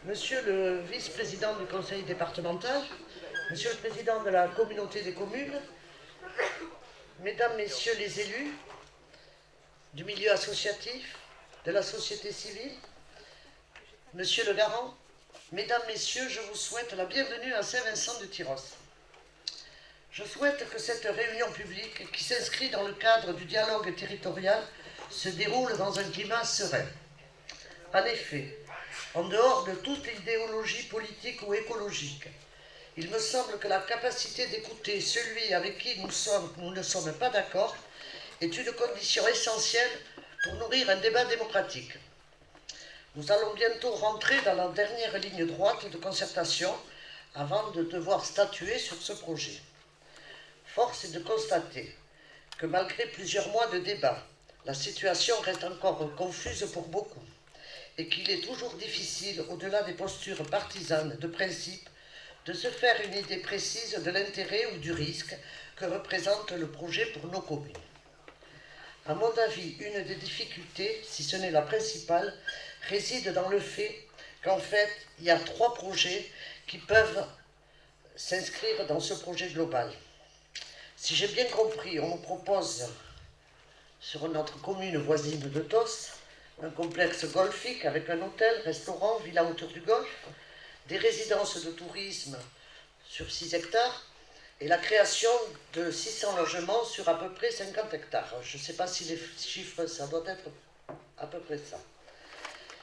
Monsieur le vice-président du conseil départemental, monsieur le président de la communauté des communes, mesdames, messieurs les élus du milieu associatif, de la société civile, monsieur le garant, mesdames, messieurs, je vous souhaite la bienvenue à Saint-Vincent-de-Tyrosse. Je souhaite que cette réunion publique, qui s'inscrit dans le cadre du dialogue territorial, se déroule dans un climat serein. En effet, en dehors de toute idéologie politique ou écologique, il me semble que la capacité d'écouter celui avec qui nous ne sommes pas d'accord est une condition essentielle pour nourrir un débat démocratique. Nous allons bientôt rentrer dans la dernière ligne droite de concertation avant de devoir statuer sur ce projet. Force est de constater que malgré plusieurs mois de débat, la situation reste encore confuse pour beaucoup et qu'il est toujours difficile, au-delà des postures partisanes de principe, de se faire une idée précise de l'intérêt ou du risque que représente le projet pour nos communes. À mon avis, une des difficultés, si ce n'est la principale, réside dans le fait qu'en fait, il y a 3 projets qui peuvent s'inscrire dans ce projet global. Si j'ai bien compris, on nous propose sur notre commune voisine de Tos un complexe golfique avec un hôtel, restaurant, villa autour du golfe, des résidences de tourisme sur 6 hectares et la création de 600 logements sur à peu près 50 hectares. Je ne sais pas si les chiffres, ça doit être à peu près ça.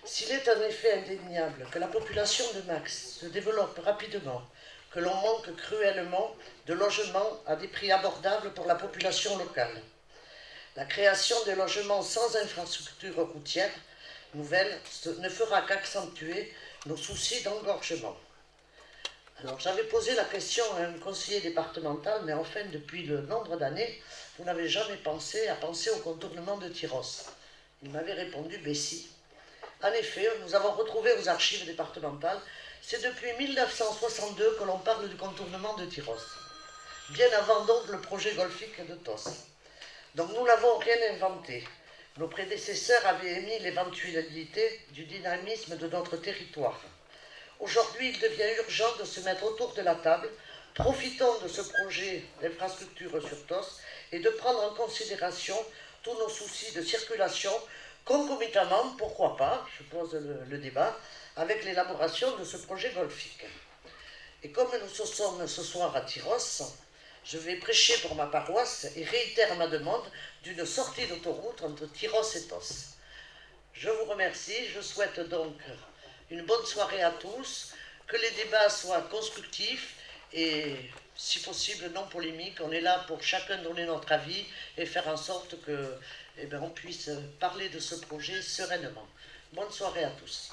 S'il est en effet indéniable que la population de Max se développe rapidement, que l'on manque cruellement de logements à des prix abordables pour la population locale, la création de logements sans infrastructure routière nouvelle ne fera qu'accentuer nos soucis d'engorgement. Alors j'avais posé la question à un conseiller départemental, mais enfin depuis le nombre d'années, vous n'avez jamais pensé au contournement de Tyrosse. Il m'avait répondu, ben si. En effet, nous avons retrouvé aux archives départementales, c'est depuis 1962 que l'on parle du contournement de Tyrosse, bien avant donc le projet golfique de Tos. Donc nous n'avons rien inventé. Nos prédécesseurs avaient émis l'éventualité du dynamisme de notre territoire. Aujourd'hui, il devient urgent de se mettre autour de la table, profitons de ce projet d'infrastructure sur Tos et de prendre en considération tous nos soucis de circulation, concomitamment, pourquoi pas, je pose le débat, avec l'élaboration de ce projet golfique. Et comme nous sommes ce soir à Tyrosse, je vais prêcher pour ma paroisse et réitère ma demande d'une sortie d'autoroute entre Tyrosse et Tos. Je vous remercie, je souhaite donc une bonne soirée à tous, que les débats soient constructifs et, si possible, non polémiques. On est là pour chacun donner notre avis et faire en sorte que, on puisse parler de ce projet sereinement. Bonne soirée à tous.